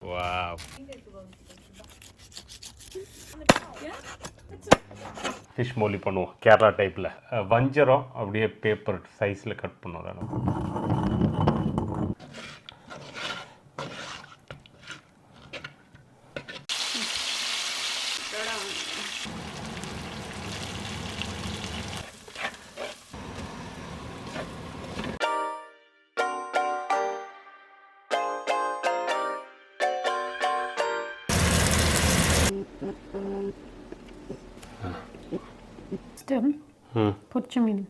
Wow. Fish Molly பண்ணுவோம் கேரளா டைப்பில். வஞ்சரம் அப்படியே பேப்பர் சைஸில் கட் பண்ணுவோம். பொரிச்ச மீன்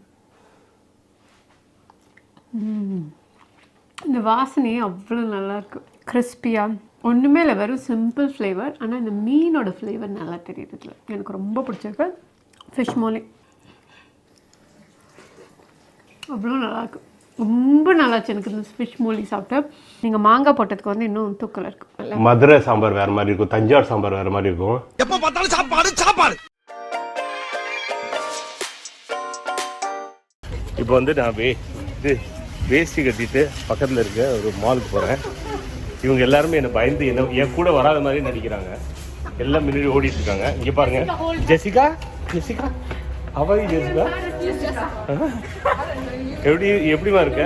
இந்த வாசனையே அவ்வளோ நல்லாயிருக்கு. கிறிஸ்பியாக ஒன்றுமே இல்லை, வெறும் சிம்பிள் ஃப்ளேவர். ஆனால் இந்த மீனோட ஃப்ளேவர் நல்லா தெரியுது. எனக்கு ரொம்ப பிடிச்சிருக்கு. ஃபிஷ் மோலி அவ்வளோ நல்லாயிருக்கு, ரொம்ப நல்லாச்சு எனக்கு இந்த ஃபிஷ் மோலி சாப்பிட்டு. நீங்கள் மாங்காய் போட்டதுக்கு வந்து இன்னும் தூக்கல இருக்கு. மதுரை சாம்பார் வேறு மாதிரி இருக்கும், தஞ்சாவூர் சாம்பார் வேறு மாதிரி இருக்கும். எப்போ பார்த்தாலும் சாப்பாடு சாப்பாடு. இப்போ வந்து நான் வேஷ்டி கட்டிட்டு பக்கத்தில் இருக்க ஒரு மாலுக்கு போகிறேன். இவங்க எல்லாருமே என்னை பயந்து என் கூட வராத மாதிரி நடிக்கிறாங்க. எல்லாம் முன்னாடி ஓடிட்டு இருக்காங்க. இங்கே பாருங்க, ஜெசிகா அவள் ஜெசிகா எப்படிமா இருக்க?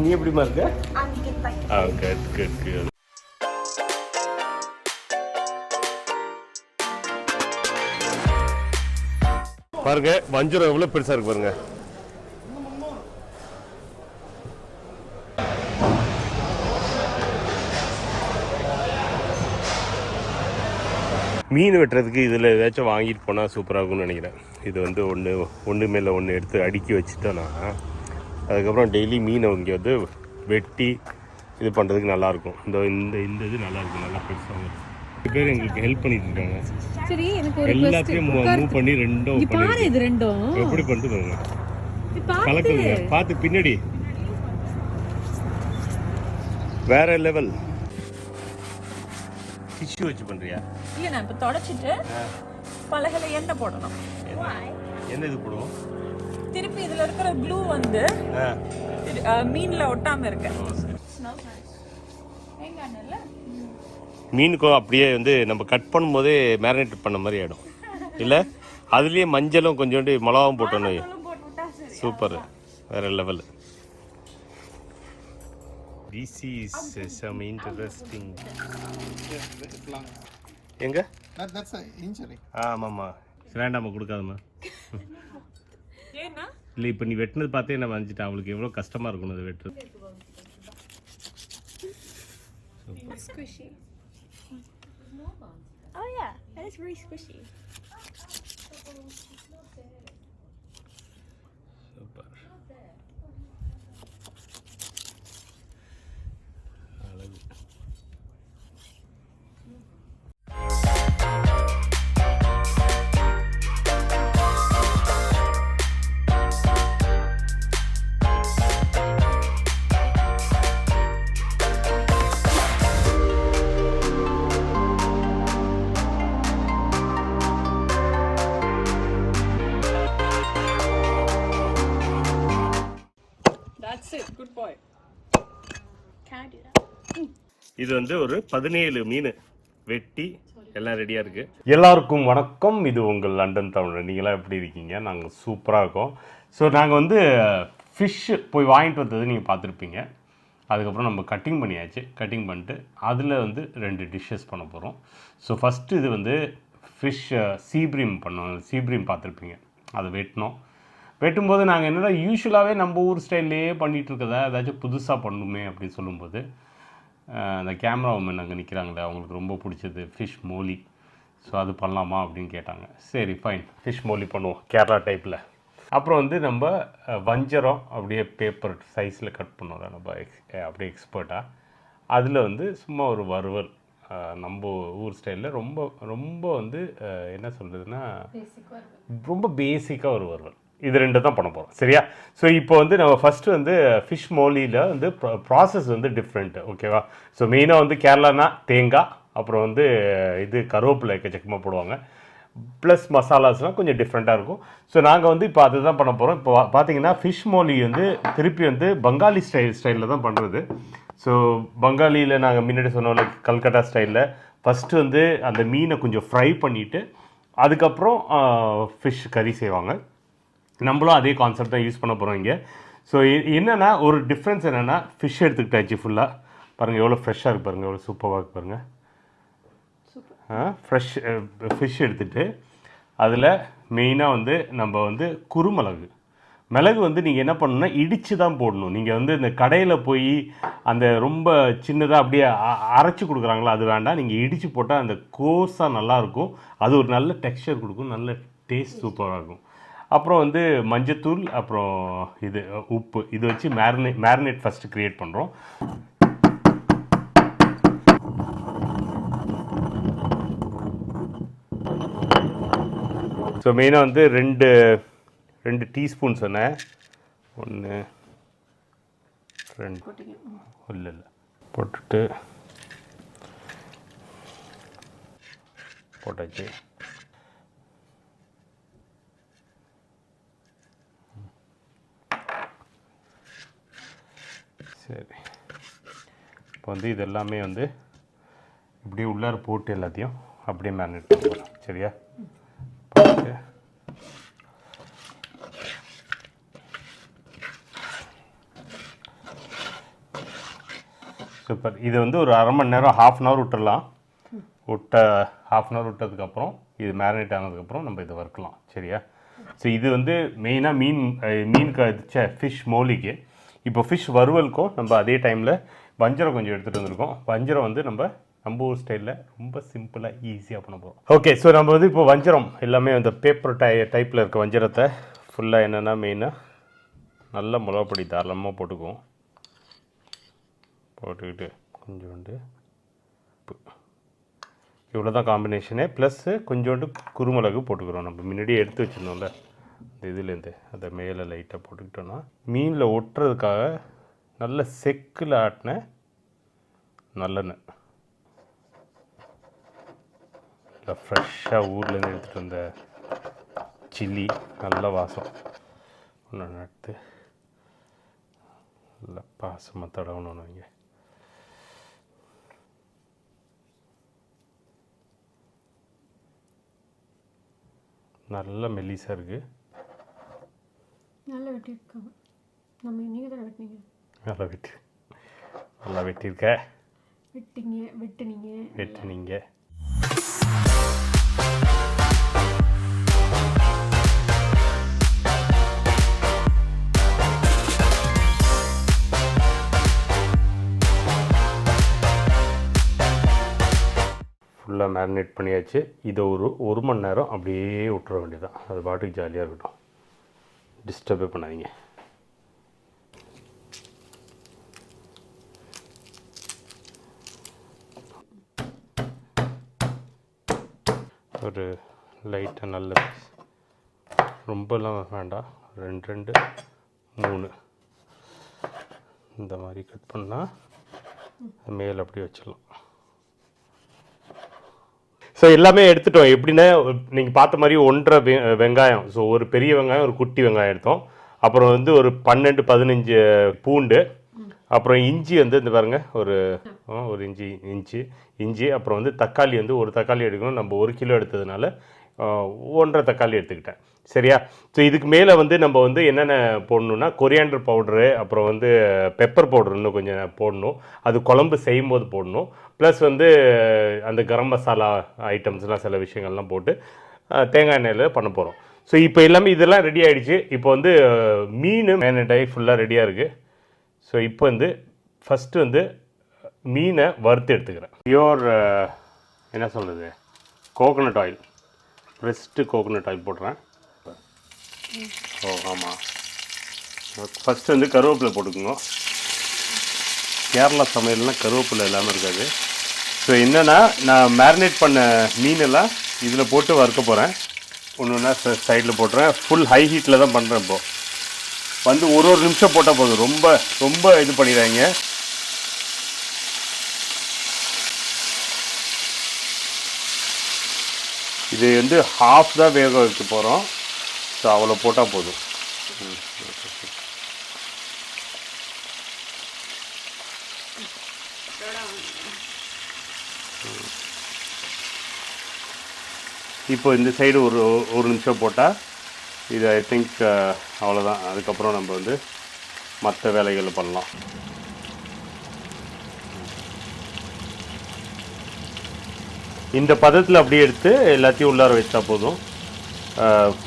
நீ எப்படிமா இருக்க? பாருங்க வஞ்சரம் எவ்வளவு பெருசா இருக்கு பாருங்க. மீன் வெட்டுறதுக்கு இதில் ஏதாச்சும் வாங்கிட்டு போனால் சூப்பராக இருக்கும்னு நினைக்கிறேன். இது வந்து ஒன்று மேலே ஒன்று எடுத்து அடுக்கி வச்சுட்டோன்னா அதுக்கப்புறம் டெய்லி மீனை இங்கே வந்து வெட்டி இது பண்ணுறதுக்கு நல்லாயிருக்கும். இந்த இது நல்லாயிருக்கும், நல்லா பெருசாக. பேர் எங்களுக்கு ஹெல்ப் பண்ணிட்டு இருக்காங்க. சரி, எனக்கு ஒரு எல்லாத்தையும் மூவ் பண்ணி ரெண்டும் பாரு, இது ரெண்டும் எப்படி பண்ணிட்டு பாருங்க. கலக்குங்க, பார்த்து பின்னாடி வேற லெவல். டிஷ்யூ வச்சு பண்றியா? இல்ல, நான் இப்ப தொடச்சிட்டு பலகையில எண்ணெய் போடணும். என்ன இது போடுவோம்? திருப்பி இதுல இருக்கிற க்ளூ வந்து மீன்ல ஒட்டாம இருக்கு. மீனுக்கும் அப்படியே வந்து நம்ம கட் பண்ணும்போதே மேரினேட் பண்ண மாதிரி ஆகிடும் இல்லை? அதுலேயே மஞ்சளும் கொஞ்சோண்டு மிளகாவும் போட்டோன்னு சூப்பர், வேறு level. This is some interesting. எங்க? That's an injury. ஆமாம்மா, வேண்டாம்மா, கொடுக்காதம்மா. ஏன்னா இல்லை, இப்போ நீ வெட்டினது பார்த்தே நான் வந்துட்டேன். அவளுக்கு எவ்வளோ கஷ்டமாக இருக்கணும் அது வெட்டுறது. Squishy. Oh yeah, that is very squishy. Super. Good boy. Can I do that? இது வந்து ஒரு 17 மீன் வெட்டி எல்லாம் ரெடியாக இருக்குது. எல்லாருக்கும் வணக்கம். இது உங்கள் லண்டன் தமிழ். நீங்களாம் எப்படி இருக்கீங்க? நாங்கள் சூப்பராக இருக்கோம். ஸோ நாங்கள் வந்து ஃபிஷ்ஷு போய் வாங்கிட்டு வந்தது நீங்கள் பார்த்துருப்பீங்க. அதுக்கப்புறம் நம்ம கட்டிங் பண்ணியாச்சு. கட்டிங் பண்ணிட்டு அதில் வந்து 2 டிஷ்ஷஸ் பண்ண போகிறோம். ஸோ ஃபஸ்ட்டு இது வந்து ஃபிஷ் சீப்ரீம் பண்ணோம். சீப்ரீம் பார்த்துருப்பீங்க, அதை வெட்டும்போது நாங்கள் என்னடா யூஸ்வலாகவே நம்ம ஊர் ஸ்டைல்லையே பண்ணிகிட்ருக்கதா ஏதாச்சும் புதுசாக பண்ணுமே அப்படின்னு சொல்லும்போது அந்த கேமரா உமன் அங்கே நிற்கிறாங்களே, அவங்களுக்கு ரொம்ப பிடிச்சது ஃபிஷ் மோலி. ஸோ அது பண்ணலாமா அப்படின்னு கேட்டாங்க. சரி ஃபைன், ஃபிஷ் மோலி பண்ணுவோம் கேரளா டைப்பில். அப்புறம் வந்து நம்ம வஞ்சரம் அப்படியே பேப்பர் சைஸில் கட் பண்ணுவோம் நம்ம அப்படியே எக்ஸ்பர்ட்டாக. அதில் வந்து சும்மா ஒரு வறுவல் நம்ம ஊர் ஸ்டைலில் ரொம்ப ரொம்ப வந்து என்ன சொல்கிறதுன்னா ரொம்ப பேசிக்காக ஒரு வறுவல். இது 2 தான் பண்ண போகிறோம், சரியா? ஸோ இப்போ வந்து நம்ம ஃபஸ்ட்டு வந்து ஃபிஷ் மோலியில் வந்து ப்ராசஸ் வந்து டிஃப்ரெண்ட்டு, ஓகேவா? ஸோ மெயினாக வந்து கேரளானா தேங்காய், அப்புறம் வந்து இது கருவேப்பிலை எக்கச்சக்கமாக போடுவாங்க, ப்ளஸ் மசாலாஸ்லாம் கொஞ்சம் டிஃப்ரெண்ட்டாக இருக்கும். ஸோ நாங்கள் வந்து இப்போ அதை தான் பண்ண போகிறோம். இப்போ பார்த்தீங்கன்னா ஃபிஷ் மோலி வந்து திருப்பி வந்து பங்காளி ஸ்டைலில் தான் பண்ணுறது. ஸோ பங்காளியில் நாங்கள் முன்னாடி சொன்னோம்ல கல்கட்டா ஸ்டைலில் ஃபஸ்ட்டு வந்து அந்த மீனை கொஞ்சம் ஃப்ரை பண்ணிவிட்டு அதுக்கப்புறம் ஃபிஷ் கறி செய்வாங்க. நம்மளும் அதே கான்செப்ட் தான் யூஸ் பண்ண போகிறோம் இங்கே. ஸோ என்னென்னா ஒரு டிஃப்ரென்ஸ் என்னென்னா ஃபிஷ் எடுத்துக்கிட்டாச்சு ஃபுல்லாக. பாருங்கள் எவ்வளோ ஃப்ரெஷ்ஷாக இருக்கு பாருங்கள், எவ்வளோ சூப்பராக இருக்கு பாருங்கள். ஃப்ரெஷ் ஃபிஷ் எடுத்துகிட்டு அதில் மெயினாக வந்து நம்ம வந்து மிளகு வந்து நீங்கள் என்ன பண்ணணுன்னா இடித்து தான் போடணும். நீங்கள் வந்து இந்த கடையில் போய் அந்த ரொம்ப சின்னதாக அப்படியே அரைச்சி கொடுக்குறாங்களா அது வேண்டாம். நீங்கள் இடித்து போட்டால் அந்த கோஸாக நல்லாயிருக்கும். அது ஒரு நல்ல டெக்ஸ்சர் கொடுக்கும், நல்ல டேஸ்ட் சூப்பராக இருக்கும். அப்புறம் வந்து மஞ்சத்தூள், அப்புறம் இது உப்பு, இது வச்சு மேரினேட் ஃபஸ்ட்டு க்ரியேட் பண்ணுறோம். ஸோ மெயினாக வந்து ரெண்டு டீஸ்பூன் சொன்னேன். 1 2 இல்லை போட்டுட்டு போட்டாச்சு. சரி, இப்போ வந்து இது எல்லாமே வந்து இப்படியே உள்ளார போட்டு எல்லாத்தையும் அப்படியே மேரினேட் பண்ணுறோம். சரியா? சூப்பர். இது வந்து ஒரு அரை மணி நேரம், 1/2 அன் ஹவர் விட்டுடலாம். 1/2 அன் ஹவர் விட்டதுக்கப்புறம் இது மேரினேட் ஆனதுக்கப்புறம் நம்ம இதை வறுக்கலாம். சரியா? ஸோ இது வந்து மெயினாக மீன் ஃபிஷ் மோலிக்கு. இப்போ ஃபிஷ் வறுவலுக்கும் நம்ம அதே டைமில் வஞ்சரம் கொஞ்சம் எடுத்துகிட்டு வந்திருக்கோம். வஞ்சரம் வந்து நம்ம ஊர் ஸ்டைலில் ரொம்ப சிம்பிளாக ஈஸியாக பண்ண போகிறோம். ஓகே, ஸோ நம்ம வந்து இப்போ வஞ்சரம் எல்லாமே அந்த பேப்பர் டைப்பில் இருக்க வஞ்சரத்தை ஃபுல்லாக என்னென்னா மெயினாக நல்லா மிளகாப்பொடி தாராளமாக போட்டுக்குவோம். போட்டுக்கிட்டு கொஞ்சோண்டு உப்பு, இவ்வளோ தான் காம்பினேஷனே. ப்ளஸ்ஸு கொஞ்சோண்டு குருமிளகு போட்டுக்கிறோம். நம்ம முன்னாடியே எடுத்து வச்சுருந்தோம்ல இந்த இதுலேருந்து அதை மேலே லைட்டாக போட்டுக்கிட்டோன்னா மீனில் ஒட்டுறதுக்காக நல்ல செக்கில் ஆட்டின நல்லெண்ணெய், இல்லை ஃப்ரெஷ்ஷாக ஊர்லேருந்து எடுத்துகிட்டு வந்த சில்லி, நல்ல வாசம் ஒன்று நட்டு நல்லா பாசமாக தடவணும். இங்கே நல்ல மெல்லிஸாக இருக்குது. நல்லா வெட்டியிருக்காங்க. நம்ம நீங்கள் தான் வெட்டினீங்க. நல்லா வெட்டியிருக்க. வெட்டினீங்க. ஃபுல்லாக மேரினேட் பண்ணியாச்சு. இதை ஒரு மணி நேரம் அப்படியே விட்டுற வேண்டியதான். அது பாட்டுக்கு ஜாலியாக இருக்கட்டும், டிஸ்டர்பே பண்ணாதீங்க. ஒரு லைட்டாக நல்ல ரொம்பலாம் வேண்டாம், 2 3 இந்த மாதிரி கட் பண்ணால் மேலே அப்படியே வச்சிடலாம். ஸோ எல்லாமே எடுத்துட்டோம். எப்படின்னா நீங்கள் பார்த்த மாதிரி 1.5 வெங்காயம், ஸோ ஒரு பெரிய வெங்காயம், ஒரு குட்டி வெங்காயம் எடுத்தோம். அப்புறம் வந்து ஒரு 12-15 பூண்டு, அப்புறம் இஞ்சி வந்து இந்த பாருங்கள் ஒரு இஞ்சி, அப்புறம் வந்து தக்காளி வந்து ஒரு தக்காளி எடுக்கணும். நம்ம 1 கிலோ எடுத்ததுனால 1.5 தக்காளி எடுத்துக்கிட்டேன். சரியா? ஸோ இதுக்கு மேலே வந்து நம்ம வந்து என்னென்ன போடணுன்னா கொரியாண்டர் பவுட்ரு, அப்புறம் வந்து பெப்பர் பவுட்ரு இன்னும் கொஞ்சம் போடணும். அது குழம்பு செய்யும்போது போடணும். ப்ளஸ் வந்து அந்த கரம் மசாலா ஐட்டம்ஸ்லாம் சில விஷயங்கள்லாம் போட்டு தேங்காய் எண்ணெயில் பண்ண போகிறோம். ஸோ இப்போ எல்லாமே இதெல்லாம் ரெடி ஆகிடுச்சு. இப்போ வந்து மீன் மேரினேட் ஆகி ஃபுல்லாக ரெடியாக இருக்குது. ஸோ இப்போ வந்து ஃபஸ்ட்டு வந்து மீனை வறுத்து எடுத்துக்கிறேன். பியோர் என்ன சொல்கிறது, கோகோனட் ஆயில், ஃப்ரெஷ்டு கோகோனட் ஆயில் போடுறேன். ஆமாம், ஃபஸ்ட்டு வந்து கருவேப்பிலை போட்டுக்கோங்க. கேரளா சமையல்னால் கருவேப்பிலை இல்லாமல் இருக்காது. ஸோ என்னென்னா நான் மேரினேட் பண்ண மீனெல்லாம் இதில் போட்டு வறுக்க போகிறேன். ஒன்று சைடில் போட்டுறேன். ஃபுல் ஹை ஹீட்டில் தான் பண்ணுறேன். இப்போது வந்து ஒரு நிமிஷம் போட்டால் போதும், ரொம்ப இது பண்ணிடுறாங்க. இது வந்து ஹாஃப் தான் வேக வைக்க போகிறோம். ஸோ அவ்வளோ போட்டால் போதும். இப்போ இந்த சைடு ஒரு நிமிஷம் போட்டால் இது ஐ திங்க் அவ்வளோதான். அதுக்கப்புறம் நம்ம வந்து மற்ற வேலைகளை பண்ணலாம். இந்த பதத்தில் அப்படியே எடுத்து எல்லாத்தையும் உள்ளார வச்சா போதும்.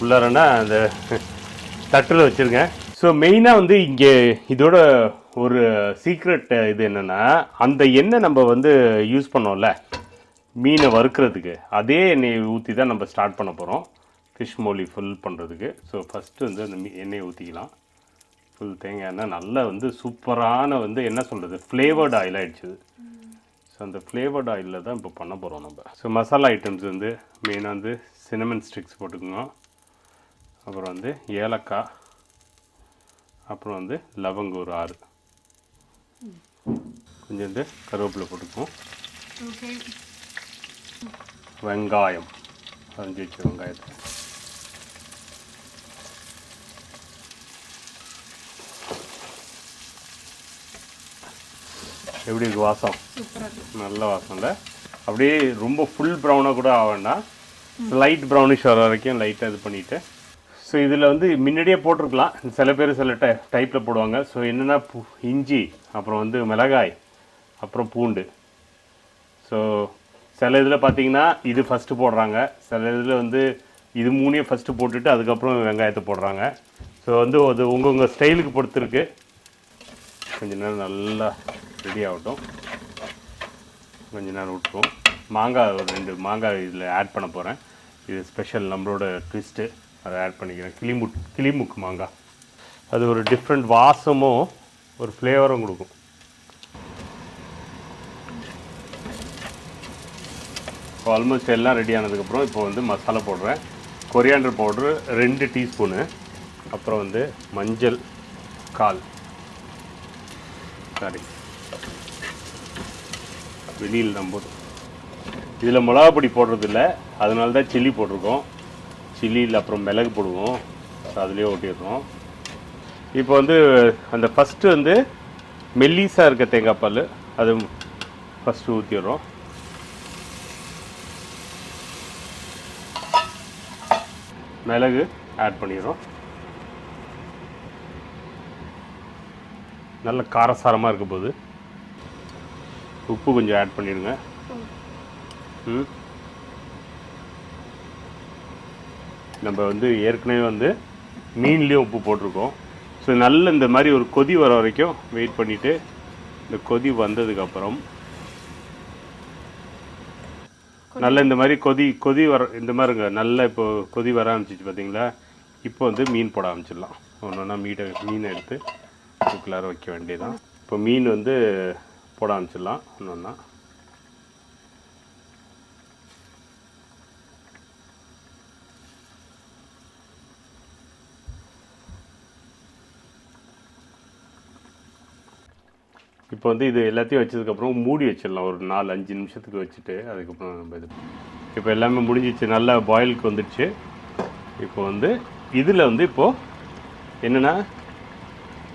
உள்ளாரன்னா அந்த தட்டில் வச்சுருங்க. ஸோ மெயினாக வந்து இங்கே இதோட ஒரு சீக்ரெட் இது என்னென்னா, அந்த எண்ணெய் நம்ம வந்து யூஸ் பண்ணோம்ல மீனை வறுக்கிறதுக்கு, அதே எண்ணெயை ஊற்றி தான் நம்ம ஸ்டார்ட் பண்ண போகிறோம் ஃபிஷ் மோலி ஃபுல் பண்ணுறதுக்கு. ஸோ ஃபஸ்ட்டு வந்து அந்த எண்ணெயை ஊற்றிக்கலாம். ஃபுல் தேங்காய் எண்ணெய் நல்லா வந்து சூப்பரான வந்து என்ன சொல்கிறது ஃப்ளேவர்டு ஆயில் ஆகிடுச்சு. ஸோ அந்த ஃப்ளேவர்டு ஆயிலில் தான் இப்போ பண்ண போகிறோம் நம்ம. ஸோ மசாலா ஐட்டம்ஸ் வந்து மெயினாக வந்து சினமன் ஸ்டிக்ஸ் போட்டுக்கோங்க. அப்புறம் வந்து ஏலக்காய், அப்புறம் வந்து லவங்க ஒரு 6, கொஞ்சம் வந்து கருவேப்பிலை போட்டுக்குவோம். வெங்காயம் அரைஞ்சி வச்ச வெங்காயத்தை எப்படி இருக்கு வாசம்? நல்ல வாசம் இல்லை, அப்படியே ரொம்ப ஃபுல் ப்ரௌனாக கூட ஆகணும்னா லைட் ப்ரௌனிஷ் வர வரைக்கும் லைட்டாக இது பண்ணிவிட்டு. ஸோ இதில் வந்து முன்னாடியே போட்டிருக்கலாம், சில பேர் சில டைப்பில் போடுவாங்க. ஸோ என்னென்னா இஞ்சி, அப்புறம் வந்து மிளகாய், அப்புறம் பூண்டு. ஸோ சில இதில் பார்த்தீங்கன்னா இது ஃபஸ்ட்டு போடுறாங்க, சில இதில் வந்து இது மூணையும் ஃபஸ்ட்டு போட்டுட்டு அதுக்கப்புறம் வெங்காயத்தை போடுறாங்க. ஸோ வந்து அது உங்கள் ஸ்டைலுக்கு பொறுத்திருக்கு. கொஞ்ச நேரம் நல்லா ரெடி ஆகட்டும், கொஞ்ச நேரம் விட்டுருவோம். மாங்காய் ஒரு 2 மாங்காய் இதில் ஆட் பண்ண போகிறேன். இது ஸ்பெஷல் நம்மளோட ட்விஸ்ட்டு, அதை ஆட் பண்ணிக்கிறேன். கிளிமுக்கு மாங்காய், அது ஒரு டிஃப்ரெண்ட் வாசமும் ஒரு ஃப்ளேவரும் கொடுக்கும். ஆல்மோஸ்ட் எல்லாம் ரெடி ஆனதுக்கப்புறம் இப்போ வந்து மசாலா போடுறேன். கொரியாண்டர் பவுட்ரு 2 டீஸ்பூனு, அப்புறம் வந்து மஞ்சள் 1/4, சாரி வெளியில் தான் போதும். இதில் மிளகாப்பொடி போடுறதில்ல, அதனால தான் சில்லி போட்டிருக்கோம். சில்லியில் அப்புறம் மிளகு போடுவோம், அதுலேயே ஓட்டிடுறோம். இப்போ வந்து அந்த ஃபஸ்ட்டு வந்து மெல்லிஸாக இருக்க தேங்காய் பால் அது ஃபஸ்ட்டு ஊற்றிடுறோம். மிளகு ஆட் பண்ணிடுறோம். நல்ல காரசாரமாக இருக்க போது உப்பு கொஞ்சம் ஆட் பண்ணிடுங்க. நம்ம வந்து ஏற்கனவே வந்து மீன்லேயும் உப்பு போட்டிருக்கோம். ஸோ நல்ல இந்த மாதிரி ஒரு கொதி வர வரைக்கும் வெயிட் பண்ணிவிட்டு, இந்த கொதி வந்ததுக்கப்புறம் நல்ல இந்த மாதிரி கொதி வர இந்த மாதிரிங்க நல்லா இப்போ கொதி வர ஆரம்பிச்சிச்சு பார்த்தீங்களா. இப்போ வந்து மீன் போட ஆரம்பிச்சிடலாம். ஒன்று ஒன்றா மீனை எடுத்து குக்கலார வைக்க வேண்டியதான். இப்போ மீன் வந்து போட ஆரம்பிச்சிடலாம் ஒன்று ஒன்றா. இப்போ வந்து இது எல்லாத்தையும் வச்சதுக்கப்புறம் மூடி வச்சிடலாம் ஒரு 4-5 நிமிஷத்துக்கு வச்சுட்டு, அதுக்கப்புறம் நம்ம இது இப்போ எல்லாமே முடிஞ்சிச்சு, நல்லா பாயிலுக்கு வந்துடுச்சு. இப்போ வந்து இதில் வந்து இப்போது என்னென்னா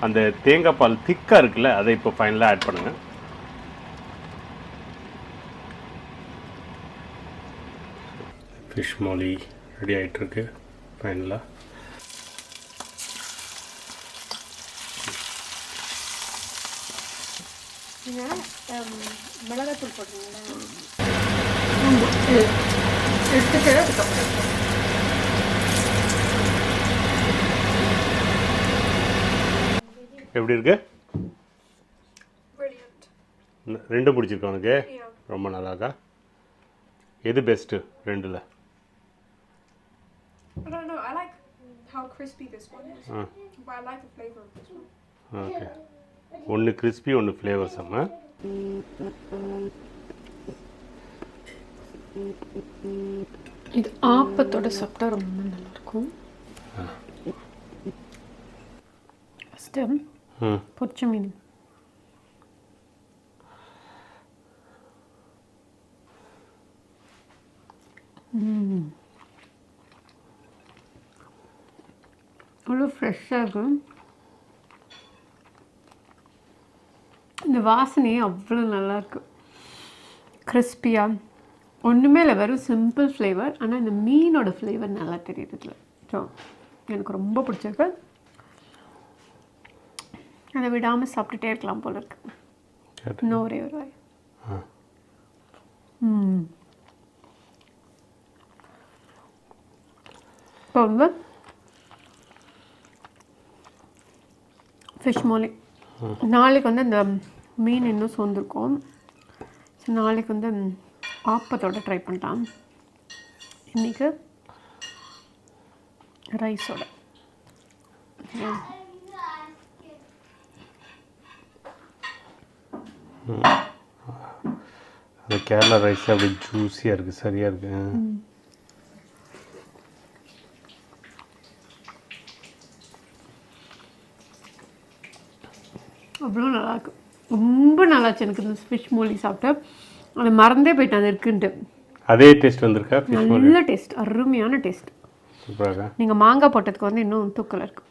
அந்த தேங்காய் பால் திக்காக இருக்குல்ல, அதை இப்போ ஃபைனலாக ஆட் பண்ணுங்கள். ஃபிஷ் மோலி ரெடி ஆகிட்டுருக்கு ஃபைனலாக. மிளகாத்தூள் போடுறீங்களா? எடுத்துட்டு அதுக்கப்புறம் எப்படி இருக்கு? Brilliant. 2 பிடிச்சிருக்கா உனக்கு? Yeah. ரொம்ப நல்லாக்கா. எது பெஸ்ட்டு 2ல்? I don't know. I like how crispy this one is. But I like the flavor of this one. Okay, ஒன்று கிறிஸ்பி ஒன்று ஃப்ளேவர் செம்ம. இது ஆப்பத்தோட சாப்பிட்டா ரொம்ப நல்லாயிருக்கும். ஃபஸ்ட்டு பொரிச்ச மீன் அவ்வளோ ஃப்ரெஷ்ஷாக இருக்கும். இந்த வாசனையே அவ்வளோ நல்லாயிருக்கு. கிறிஸ்பியாக ஒன்றுமே இல்லை, வெறும் சிம்பிள் ஃப்ளேவர். ஆனால் இந்த மீனோட ஃப்ளேவர் நல்லா தெரியுது இதில். ஸோ எனக்கு ரொம்ப பிடிச்சிருக்கு. அதை விடாமல் சாப்பிட்டுட்டே இருக்கலாம் போல இருக்கு. இன்னும் ஒரே ஒரு வாய். இப்போ வந்து ஃபிஷ் மோலி. நாளைக்கு வந்து இந்த மீன் இன்னும் சோர்ந்துருக்கும். ஸோ நாளைக்கு வந்து ஆப்பத்தோட ட்ரை பண்ணலாம். இன்றைக்கி ரைஸோட. அந்த கேரளா ரைஸ் அப்படி ஜூஸியாக இருக்குது, சரியாக இருக்குது. அவ்வளோ நல்லாயிருக்கு, ரொம்ப நல்லாச்சு. எனக்கு இந்த ஃபிஷ் மோலி சாப்பிட்டு அதை மறந்தே போயிட்டேன் அது இருக்குன்ட்டு. அதே டேஸ்ட் வந்திருக்கா? நல்ல டேஸ்ட், அருமையான டேஸ்ட். சூப்பராக. நீங்கள் மாங்காய் போட்டதுக்கு வந்து இன்னும் தூக்கல இருக்கு.